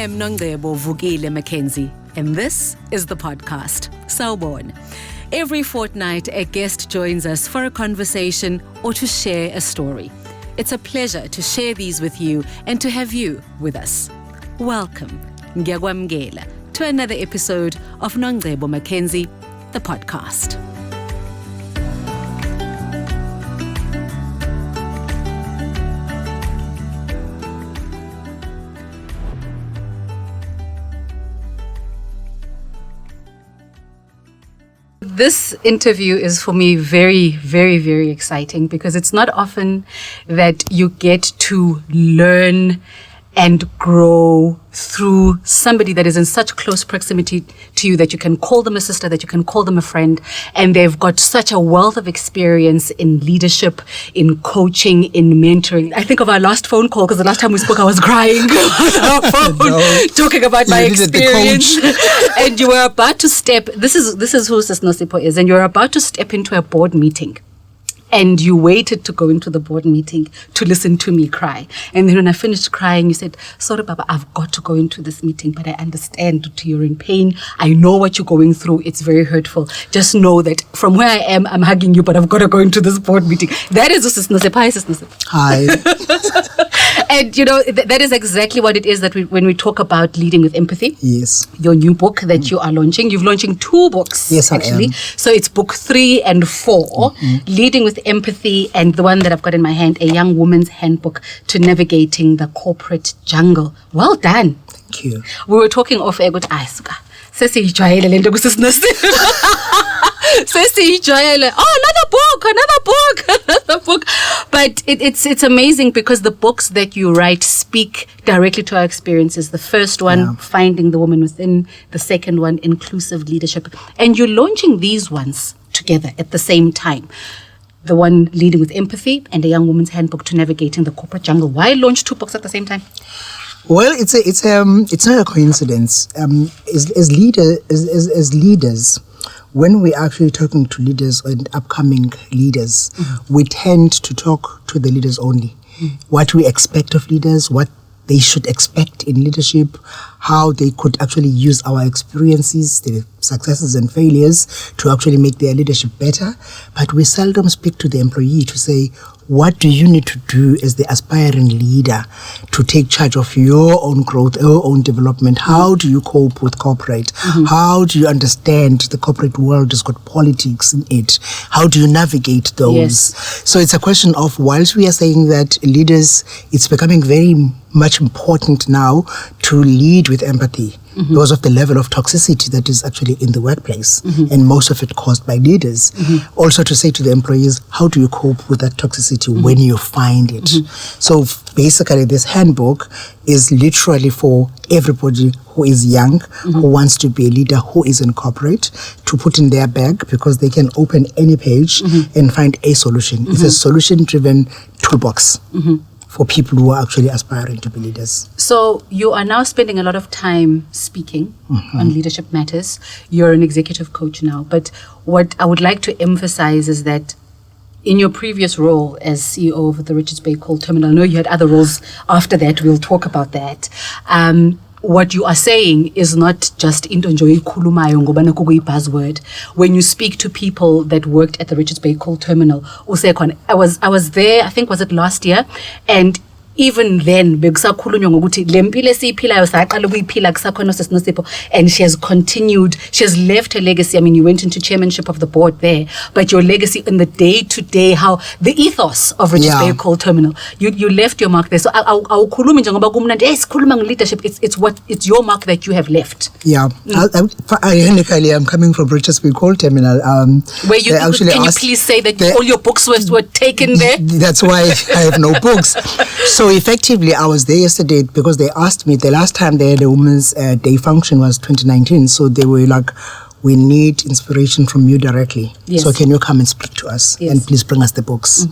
am Nongcebo Vukile McKenzie, and this is the podcast, Sawubona. Every fortnight, a guest joins us for a conversation or to share a story. It's a pleasure to share these with you and to have you with us. Welcome, Ngiyakwamukela, to another episode of Nongcebo McKenzie, the podcast. This interview is for me very, very, very exciting because it's not often that you get to learn and grow through somebody that is in such close proximity to you that you can call them a sister, that you can call them a friend, and they've got such a wealth of experience in leadership, in coaching, in mentoring. I think of our last phone call because the last time we spoke I was crying on our phone, talking about my experience. And you were about to step, this is who Sis Nosipho is, and you were about to step into a board meeting. And you waited to go into the board meeting to listen to me cry. And then when I finished crying, you said, sorry, Baba, I've got to go into this meeting, but I understand you're in pain. I know what you're going through. It's very hurtful. Just know that from where I am, I'm hugging you, but I've got to go into this board meeting. That is Sis Nosipho. Hi, Sis Nosipho. Hi. And, you know, that is exactly what it is that when we talk about leading with empathy. Yes. Your new book that you are launching. You're launching 2 books. Yes, actually. I am. So it's book 3 and 4, Leading with Empathy, and the one that I've got in my hand, A Young Woman's Handbook to Navigating the Corporate Jungle. Well done. Thank you. We were talking off air with Asuka. Another book. But it's amazing because the books that you write speak directly to our experiences. The first one, Finding the Woman Within. The second one, Inclusive Leadership. And you're launching these ones together at the same time. The one, Leading with Empathy, and A Young Woman's Handbook to Navigating the Corporate Jungle. Why launch 2 books at the same time? Well, it's not a coincidence. As leaders, when we're actually talking to leaders and upcoming leaders, we tend to talk to the leaders only. What we expect of leaders, what they should expect in leadership, how they could actually use our experiences, their successes and failures to actually make their leadership better. But we seldom speak to the employee to say, what do you need to do as the aspiring leader to take charge of your own growth, your own development? How do you cope with corporate? How do you understand the corporate world has got politics in it? How do you navigate those? Yes. So it's a question of, whilst we are saying that leaders, it's becoming very much important now to lead with empathy because of the level of toxicity that is actually in the workplace, and most of it caused by leaders. Also to say to the employees, how do you cope with that toxicity when you find it? So basically this handbook is literally for everybody who is young, who wants to be a leader, who is in corporate, to put in their bag, because they can open any page and find a solution. It's a solution-driven toolbox. For people who are actually aspiring to be leaders. So you are now spending a lot of time speaking on leadership matters. You're an executive coach now. But what I would like to emphasize is that in your previous role as CEO of the Richards Bay Coal Terminal, I know you had other roles after that. We'll talk about that. What you are saying is not just into enjoy khulumayo ngoba nakho buzzword. When you speak to people that worked at the Richards Bay Coal Terminal, I was there, I think was it last year, and even then bekusakhulunywa ngokuthi lempilo esiyiphilayo saqala ukuyiphila kusakhona Sis Nosipho, and she has continued, she has left her legacy. I mean, you went into chairmanship of the board there, but your legacy in the day-to-day, how the ethos of Richards Bay Coal Terminal, you left your mark there. So awukhulumi njengoba kumnandi sikhuluma ngeleadership, it's your mark that you have left. Ironically, I'm coming from Richards Bay Coal Terminal. Where you can you please say that all your books were taken there? That's why I have no books. So effectively, I was there yesterday because they asked me, the last time they had a Women's Day function was 2019. So they were like, we need inspiration from you directly. Yes. So can you come and speak to us? Yes. And please bring us the books.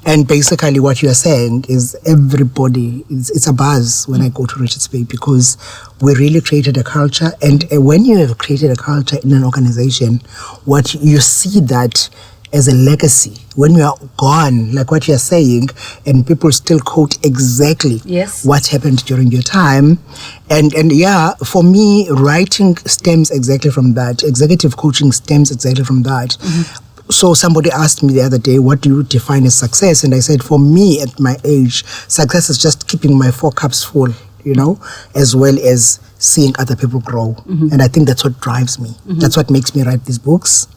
And basically what you are saying is everybody, it's a buzz when I go to Richards Bay, because we really created a culture. And when you have created a culture in an organization, what you see that as a legacy. When we are gone, like what you're saying, and people still quote exactly what happened during your time. And yeah, for me, writing stems exactly from that. Executive coaching stems exactly from that. So somebody asked me the other day, what do you define as success? And I said, for me at my age, success is just keeping my 4 cups full, as well as seeing other people grow. And I think that's what drives me. That's what makes me write these books.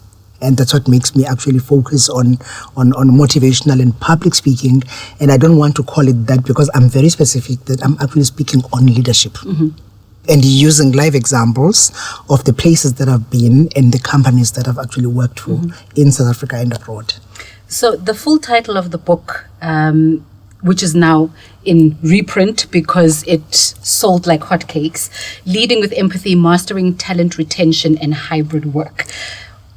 And that's what makes me actually focus on motivational and public speaking. And I don't want to call it that because I'm very specific that I'm actually speaking on leadership. And using live examples of the places that I've been and the companies that I've actually worked for in South Africa and abroad. So the full title of the book, which is now in reprint because it sold like hotcakes, Leading with Empathy, Mastering Talent Retention and Hybrid Work.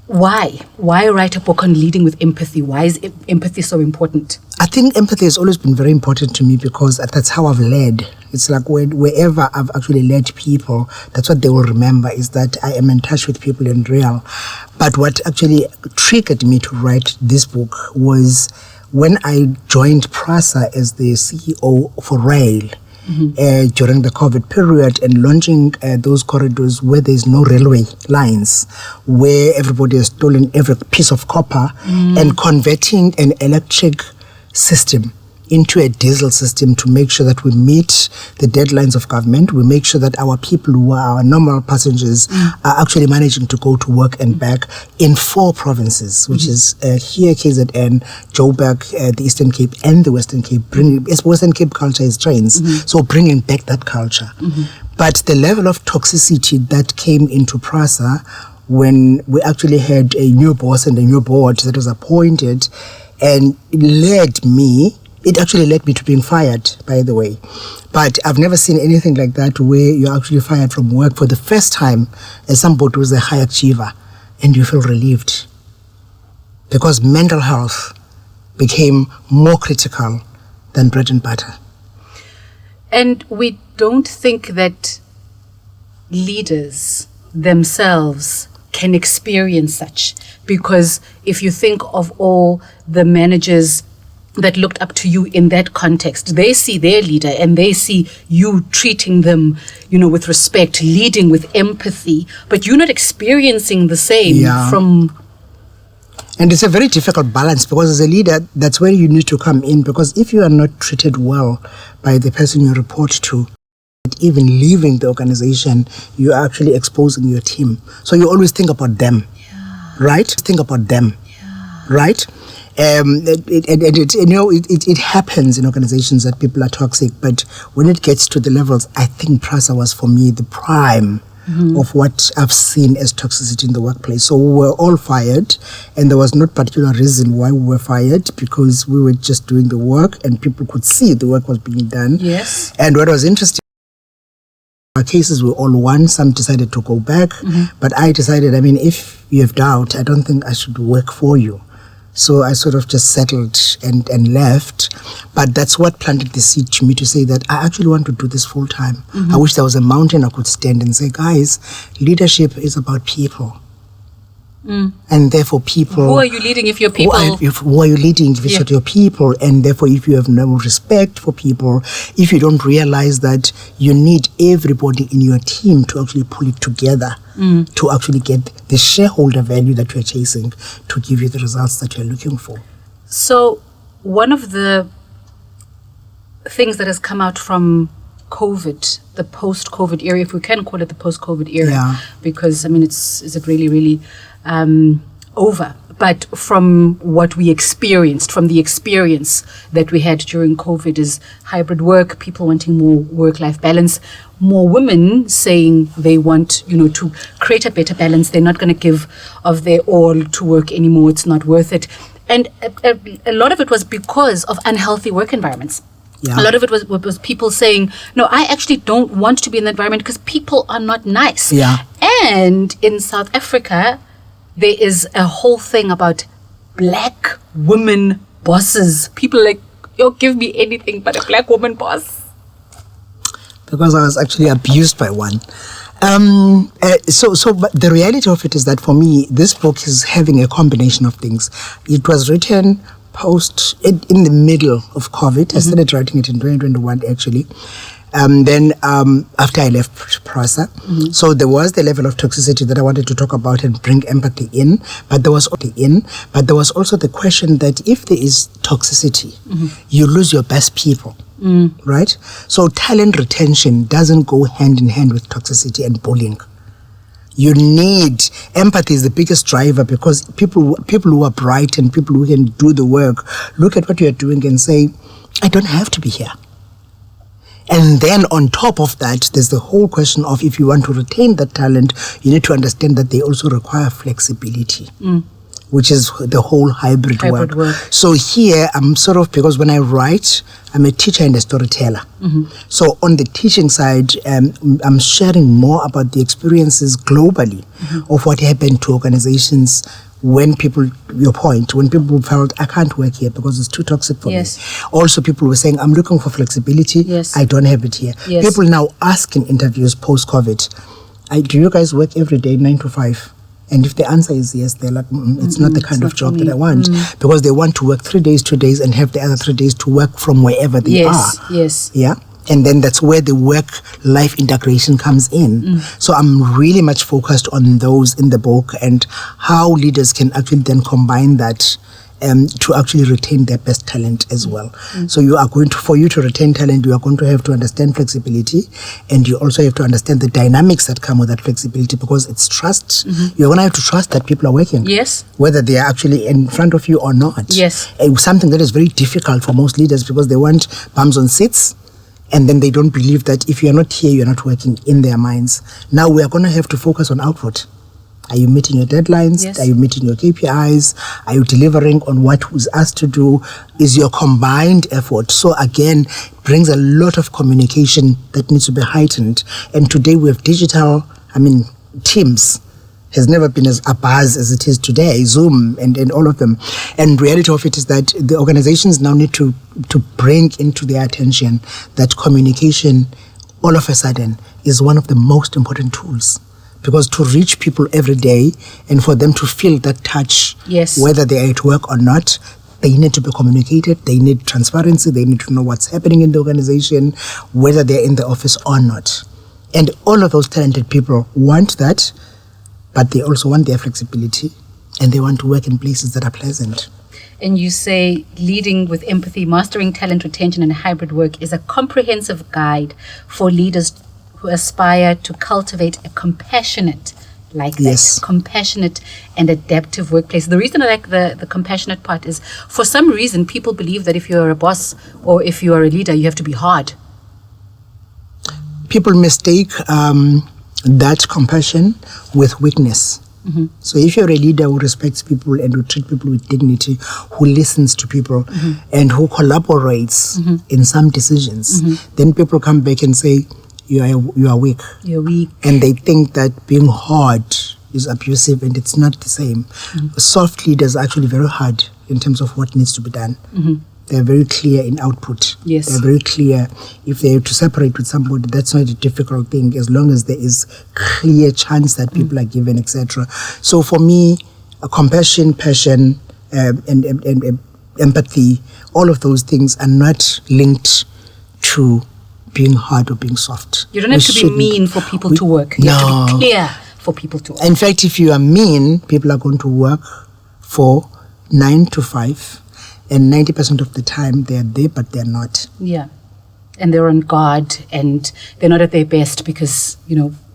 Why write a book on leading with empathy? Why is empathy so important? I think empathy has always been very important to me because that's how I've led. It's like wherever I've actually led people, that's what they will remember, is that I am in touch with people in real. But what actually triggered me to write this book was when I joined PRASA as the CEO for rail. During the COVID period and launching those corridors where there's no railway lines, where everybody has stolen every piece of copper and converting an electric system into a diesel system to make sure that we meet the deadlines of government. We make sure that our people who are our normal passengers are actually managing to go to work and back in 4 provinces, which is here, KZN, Joburg, the Eastern Cape and the Western Cape. Western Cape culture is trains, so bringing back that culture. But the level of toxicity that came into PRASA when we actually had a new boss and a new board that was appointed, and it actually led me to being fired, by the way. But I've never seen anything like that where you're actually fired from work for the first time as somebody who's a high achiever and you feel relieved. Because mental health became more critical than bread and butter. And we don't think that leaders themselves can experience such. Because if you think of all the managers that looked up to you in that context, they see their leader and they see you treating them, with respect, leading with empathy, but you're not experiencing the same from... And it's a very difficult balance because as a leader, that's where you need to come in, because if you are not treated well by the person you report to, even leaving the organization, you're actually exposing your team. So you always think about them, right? Think about them, right? It happens in organizations that people are toxic, but when it gets to the levels, I think PRASA was for me the prime of what I've seen as toxicity in the workplace. So we were all fired, and there was no particular reason why we were fired, because we were just doing the work and people could see the work was being done. Yes. And what was interesting, our cases were all won. Some decided to go back, but I decided, if you have doubt, I don't think I should work for you. So I sort of just settled and left. But that's what planted the seed to me to say that I actually want to do this full time. I wish there was a mountain I could stand and say, guys, leadership is about people. And therefore people... Who are you leading if you're people? Who are you leading if it's not your people? And therefore if you have no respect for people, if you don't realize that you need everybody in your team to actually pull it together, to actually get the shareholder value that you're chasing to give you the results that you're looking for. So one of the things that has come out from COVID, the post-COVID era, if we can call it the post-COVID era, because is it really, really over? But from what we experienced, from the experience that we had during COVID, is hybrid work, people wanting more work-life balance, more women saying they want, to create a better balance. They're not going to give of their all to work anymore. It's not worth it. And a lot of it was because of unhealthy work environments. A lot of it was people saying, no, I actually don't want to be in the environment because people are not nice. And in South Africa, there is a whole thing about black women bosses. People like, give me anything but a black woman boss. Because I was actually abused by one. But the reality of it is that for me, this book is having a combination of things. It was written in the middle of COVID. I started writing it in 2021, actually. Then after I left PRASA. So there was the level of toxicity that I wanted to talk about and bring empathy in, but there was also the question that if there is toxicity, you lose your best people, right? So talent retention doesn't go hand in hand with toxicity and bullying. You need empathy is the biggest driver, because people who are bright and people who can do the work look at what you are doing and say, I don't have to be here. And then on top of that, there's the whole question of, if you want to retain that talent, you need to understand that they also require flexibility, which is the whole hybrid work. So here, I'm because when I write, I'm a teacher and a storyteller. So on the teaching side, I'm sharing more about the experiences globally of what happened to organizations when people felt, I can't work here because it's too toxic for me. Also, people were saying, I'm looking for flexibility. I don't have it here. People now ask in interviews post-COVID, do you guys work every day, 9 to 5? And if the answer is yes, they're like, it's not the kind of job that I want, because they want to work 3 days, 2 days, and have the other 3 days to work from wherever they are. Yeah. And then that's where the work-life integration comes in. So I'm really much focused on those in the book, and how leaders can actually then combine that to actually retain their best talent as well. So for you to retain talent, you are going to have to understand flexibility, and you also have to understand the dynamics that come with that flexibility, because it's trust. You're going to have to trust that people are working. Whether they are actually in front of you or not. Something that is very difficult for most leaders, because they want bums on seats. And then they don't believe that if you're not here, you're not working, in their minds. Now we are going to have to focus on output. Are you meeting your deadlines? Are you meeting your KPIs? Are you delivering on what was asked to do? Is your combined effort? So again, brings a lot of communication that needs to be heightened. And today we have digital, Teams has never been as abuzz as it is today, Zoom and all of them. And reality of it is that the organizations now need to bring into their attention that communication, all of a sudden, is one of the most important tools. Because to reach people every day and for them to feel that touch, whether they are at work or not, they need to be communicated, they need transparency, they need to know what's happening in the organization, whether they're in the office or not. And all of those talented people want that, but they also want their flexibility, and they want to work in places that are pleasant. And you say leading with empathy, mastering talent retention and hybrid work is a comprehensive guide for leaders who aspire to cultivate a compassionate and adaptive workplace. The reason I like the compassionate part is, for some reason, people believe that if you're a boss or if you are a leader, you have to be hard. People mistake that compassion with weakness. So if you're a leader who respects people and who treats people with dignity, who listens to people and who collaborates in some decisions, then people come back and say, you are weak. You're weak. And they think that being hard is abusive, and it's not the same. Soft leaders are actually very hard in terms of what needs to be done. They're very clear in output. They're very clear. If they have to separate with somebody, that's not a difficult thing, as long as there is clear chance that people are given, etc. So for me, compassion, passion, and empathy, all of those things are not linked to being hard or being soft. You don't have to be mean for people to work. You have to be clear for people to work. In fact, if you are mean, people are going to work for 9 to 5. And 90% of the time, they're there, but they're not. Yeah. And they're on guard, and they're not at their best because,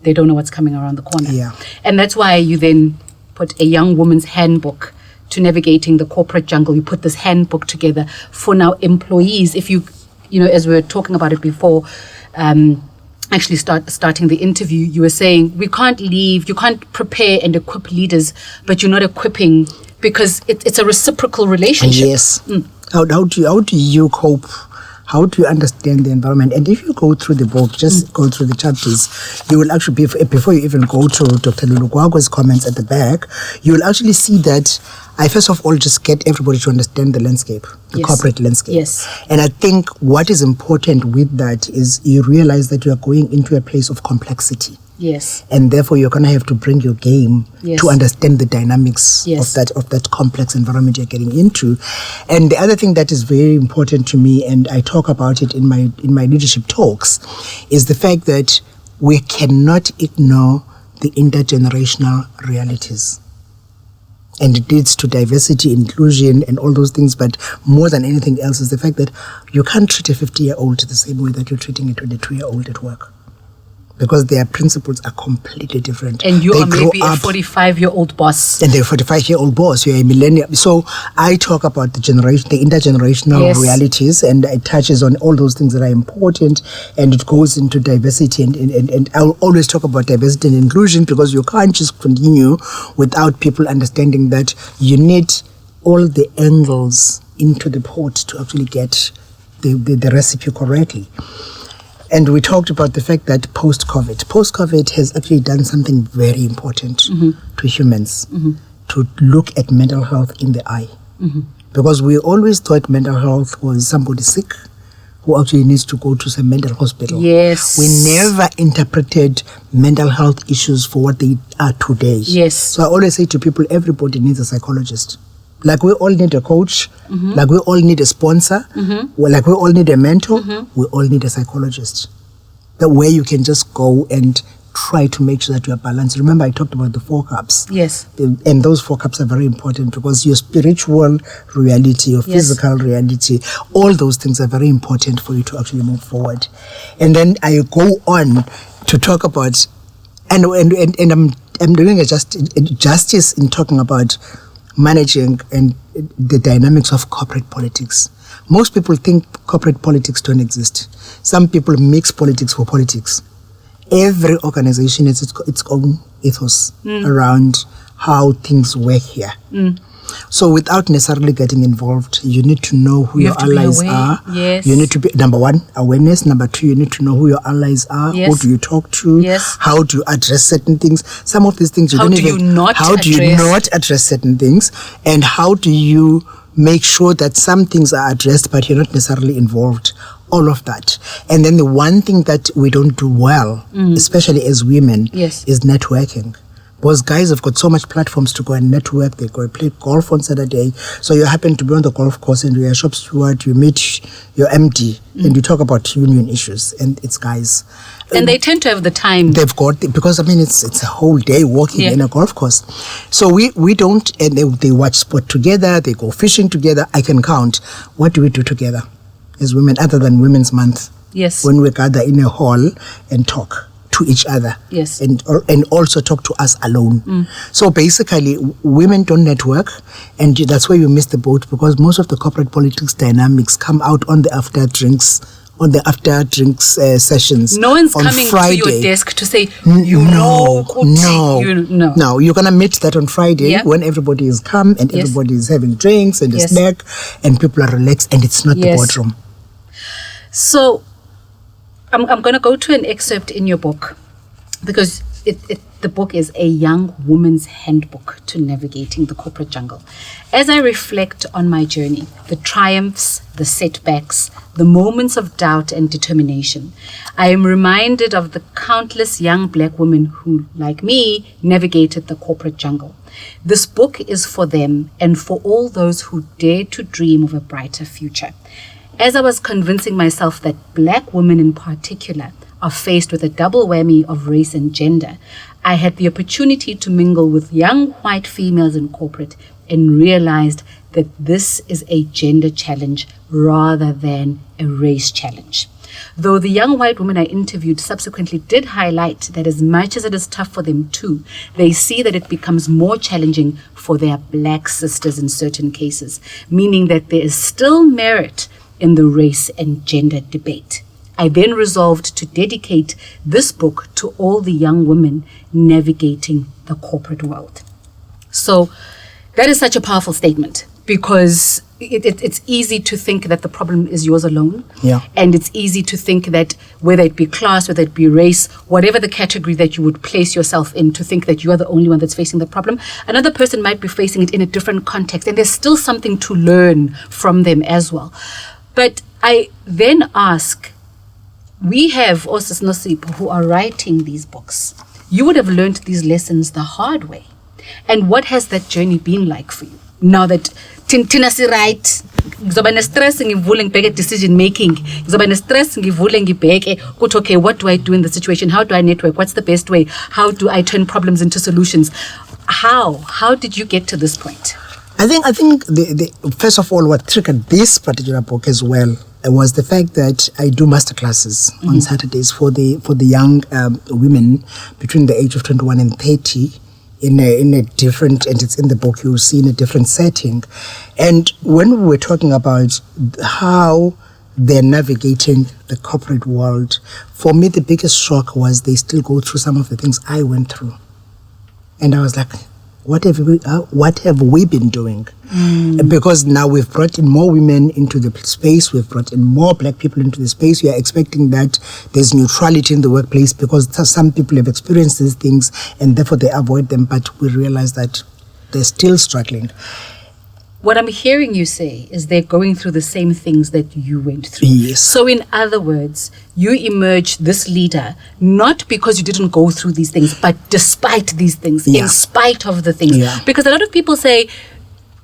they don't know what's coming around the corner. Yeah. And that's why you then put a young woman's handbook to navigating the corporate jungle. You put this handbook together for now employees. If you as we were talking about it before, actually starting the interview, you were saying you can't prepare and equip leaders, but you're not equipping, because it's a reciprocal relationship. Yes. How do you cope? How do you understand the environment? And if you go through the book, just go through the chapters, you will actually, before you even go to Dr. Lulukwagwa's comments at the back, you will actually see that I first of all just get everybody to understand the landscape, the corporate landscape. And I think what is important with that is you realize that you are going into a place of complexity. Yes. And therefore, you're going to have to bring your game to understand the dynamics of that complex environment you're getting into. And the other thing that is very important to me, and I talk about it in my leadership talks, is the fact that we cannot ignore the intergenerational realities. And it leads to diversity, inclusion, and all those things. But more than anything else is the fact that you can't treat a 50-year-old the same way that you're treating a 22-year-old at work. Because their principles are completely different. And you are maybe a 45-year-old boss. And they're a 45-year-old boss. You're a millennial. So I talk about the intergenerational realities, and it touches on all those things that are important, and it goes into diversity. And I'll always talk about diversity and inclusion, because you can't just continue without people understanding that you need all the angles into the pot to actually get the recipe correctly. And we talked about the fact that post-COVID has actually done something very important to humans, to look at mental health in the eye. Because we always thought mental health was somebody sick who actually needs to go to some mental hospital. Yes. We never interpreted mental health issues for what they are today. Yes. So I always say to people, everybody needs a psychologist. Like we all need a coach, like we all need a sponsor, like we all need a mentor, we all need a psychologist. The way you can just go and try to make sure that you are balanced. Remember, I talked about the 4 cups. Yes. And those 4 cups are very important, because your spiritual reality, your physical reality, all those things are very important for you to actually move forward. And then I go on to talk about, and I'm doing a justice in talking about managing and the dynamics of corporate politics. Most people think corporate politics don't exist. Some people mix politics for politics. Every organization has its own ethos around how things work here. So without necessarily getting involved, you need to know who your allies are. Yes. You need to be, number 1, awareness. Number 2, you need to know who your allies are. Yes. Who do you talk to? Yes. How do you address certain things? Some of these things How do you not address certain things? And how do you make sure that some things are addressed but you're not necessarily involved? All of that. And then the one thing that we don't do well, especially as women, is networking. Because guys have got so much platforms to go and network. They go and play golf on Saturday. So you happen to be on the golf course and you're a shop steward, you meet your MD and you talk about union issues, and it's guys. And they tend to have the time. They've got, because I mean, it's a whole day walking in a golf course. So we don't, and they watch sport together, they go fishing together. I can count. What do we do together as women other than Women's Month? Yes. When we gather in a hall and talk to each other, and also talk to us alone. So basically, women don't network, and that's where you miss the boat, because most of the corporate politics dynamics come out on the after drinks sessions. No one's on coming Friday. to your desk to say, No. You're gonna meet that on Friday when everybody is calm and everybody is having drinks and a snack, and people are relaxed, and it's not the boardroom. So I'm going to go to an excerpt in your book, because the book is a young woman's handbook to navigating the corporate jungle. As I reflect on my journey, the triumphs, the setbacks, the moments of doubt and determination, I am reminded of the countless young black women who, like me, navigated the corporate jungle. This book is for them and for all those who dare to dream of a brighter future. As I was convincing myself that black women in particular are faced with a double whammy of race and gender, I had the opportunity to mingle with young white females in corporate and realized that this is a gender challenge rather than a race challenge. Though the young white women I interviewed subsequently did highlight that as much as it is tough for them too, they see that it becomes more challenging for their black sisters in certain cases, meaning that there is still merit in the race and gender debate. I then resolved to dedicate this book to all the young women navigating the corporate world. So that is such a powerful statement, because it's easy to think that the problem is yours alone. Yeah. And it's easy to think that whether it be class, whether it be race, whatever the category that you would place yourself in, to think that you are the only one that's facing the problem. Another person might be facing it in a different context, and there's still something to learn from them as well. But I then ask, we have also Nosipho who are writing these books. you would have learned these lessons the hard way. And what has that journey been like for you? Now that Tina si right, ngizoba ne-stress ngivule ngibheke decision making, ngizoba ne-stress ngivule ngibheke ukuthi okay, what do I do in the situation? How do I network? What's the best way? How do I turn problems into solutions? How did you get to this point? I think the first of all, what triggered this particular book as well was the fact that I do masterclasses on Saturdays for the young women between the age of 21 and 30 in a different, and it's in the book, you'll see, in a different setting. And when we were talking about how they're navigating the corporate world, for me the biggest shock was they still go through some of the things I went through. And I was like, what have we been doing? Because now we've brought in more women into the space, we've brought in more black people into the space. We are expecting that there's neutrality in the workplace because some people have experienced these things and therefore they avoid them, but we realize that they're still struggling. What I'm hearing you say is they're going through the same things that you went through. Yes. So in other words, you emerged this leader not because you didn't go through these things, but despite these things, in spite of the things. Yeah. Because a lot of people say,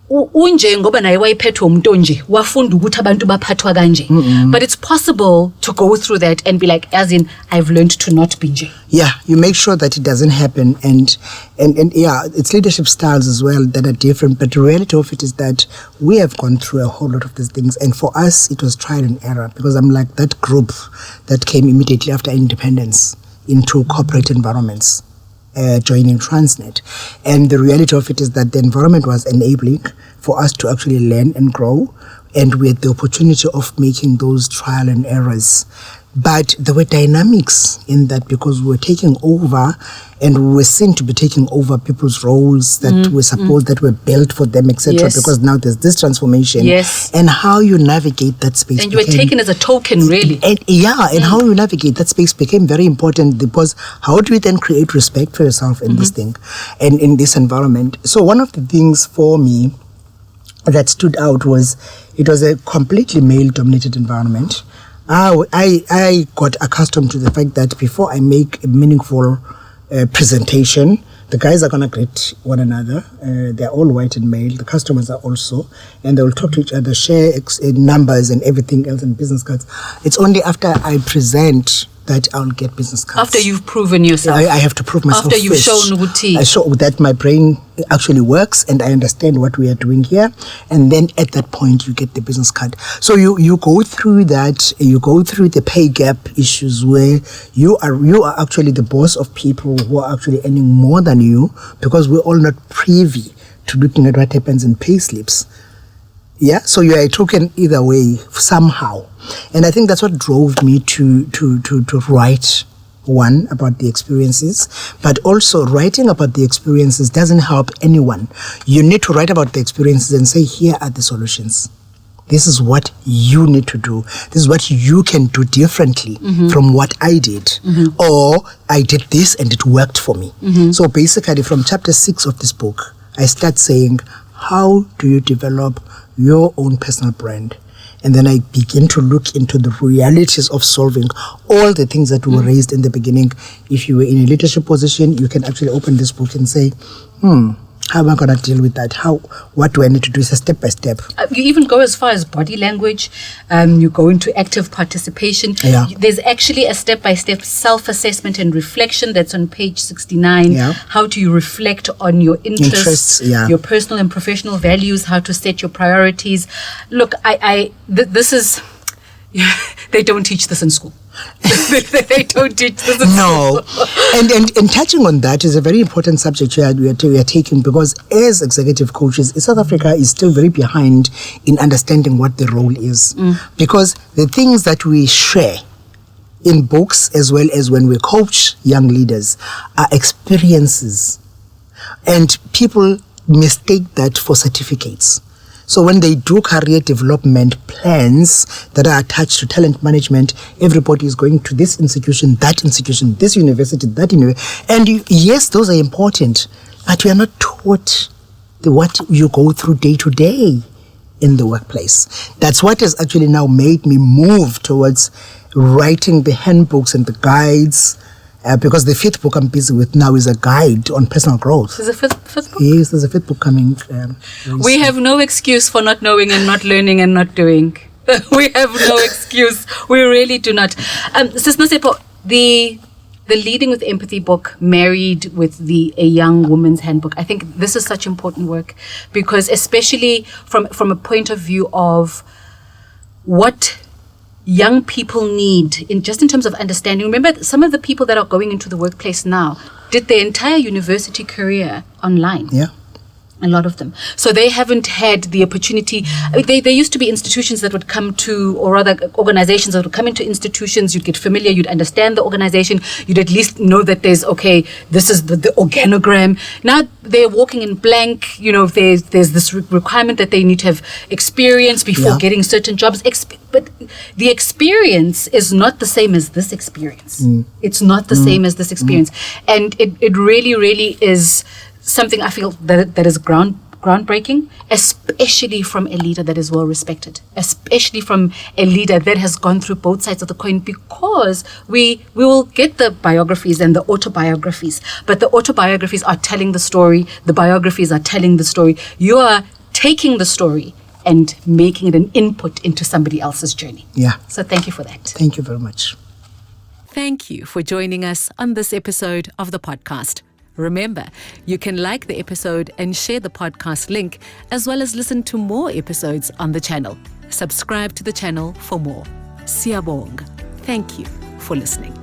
unje ngoba naye wayephethe umuntu nje wafunda ukuthi abantu baphathwa kanje. But it's possible to go through that and be like, as in, I've learned to not be nje. Yeah, you make sure that it doesn't happen, and yeah, it's leadership styles as well that are different, but the reality of it is that we have gone through a whole lot of these things, and for us it was trial and error, because I'm like that group that came immediately after independence into corporate environments, joining Transnet, and the reality of it is that the environment was enabling for us to actually learn and grow, and we had the opportunity of making those trial and errors. But there were dynamics in that because we were taking over, and we were seen to be taking over people's roles that were supposed, that were built for them, etc. Yes. Because now there's this transformation. Yes. And how you navigate that space. And you were taken as a token, really. And how you navigate that space became very important, because how do you then create respect for yourself in this thing and in this environment? So one of the things for me that stood out was it was a completely male-dominated environment. I got accustomed to the fact that before I make a meaningful presentation, the guys are going to greet one another. They're all white and male. The customers are also. And they will talk to each other, share numbers and everything else and business cards. It's only after I present that I'll get business cards. After you've proven yourself. I have to prove myself After you've first. shown Uguti. I show that my brain actually works and I understand what we are doing here. And then at that point, you get the business card. So you go through that, you go through the pay gap issues where you are actually the boss of people who are actually earning more than you, because we're all not privy to looking at what happens in pay slips. Yeah, so you are a token either way somehow. And I think that's what drove me to write one about the experiences, but also writing about the experiences doesn't help anyone. You need to write about the experiences and say, here are the solutions. This is what you need to do. This is what you can do differently from what I did. Or I did this and it worked for me. So basically from chapter 6 of this book, I start saying, how do you develop your own personal brand? And then I begin to look into the realities of solving all the things that were raised in the beginning. If you were in a leadership position, you can actually open this book and say, how am I going to deal with that? What do I need to do? It's a step by step. You even go as far as body language. You go into active participation. Yeah. There's actually a step-by-step self-assessment and reflection that's on page 69. Yeah. How do you reflect on your interests, your personal and professional values, how to set your priorities. Look, this is... they don't teach this in school. They don't teach this in school. And touching on that is a very important subject we are taking, because as executive coaches, South Africa is still very behind in understanding what the role is. Because the things that we share in books as well as when we coach young leaders are experiences. And people mistake that for certificates. So when they do career development plans that are attached to talent management, everybody is going to this institution, this university, that university. And yes, those are important, but we are not taught what you go through day to day in the workplace. That's what has actually now made me move towards writing the handbooks and the guides because the 5th book I'm busy with now is a guide on personal growth. There's a fifth book? Yes, there's a 5th book coming. We have no excuse for not knowing and not learning and not doing. We have no excuse. We really do not. Sis Nosipho, the Leading with Empathy book married with a young woman's handbook. I think this is such important work because especially from a point of view of what young people need in terms of understanding. Remember, some of the people that are going into the workplace now did their entire university career online. Yeah. A lot of them. So they haven't had the opportunity. There used to be institutions that would come to, or rather organizations that would come into institutions. You'd get familiar, you'd understand the organization, you'd at least know that this is the organogram. Now they're walking in blank. There's this requirement that they need to have experience before getting certain jobs. But the experience is not the same as this experience. It's not the same as this experience. And it really, really is something I feel that is groundbreaking, especially from a leader that is well respected, especially from a leader that has gone through both sides of the coin, because we will get the biographies and the autobiographies, but the autobiographies are telling the story, the biographies are telling the story. You are taking the story and making it an input into somebody else's journey. Yeah. So thank you for that. Thank you very much. Thank you for joining us on this episode of the podcast. Remember, you can like the episode and share the podcast link, as well as listen to more episodes on the channel. Subscribe to the channel for more. Siyabonga. Thank you for listening.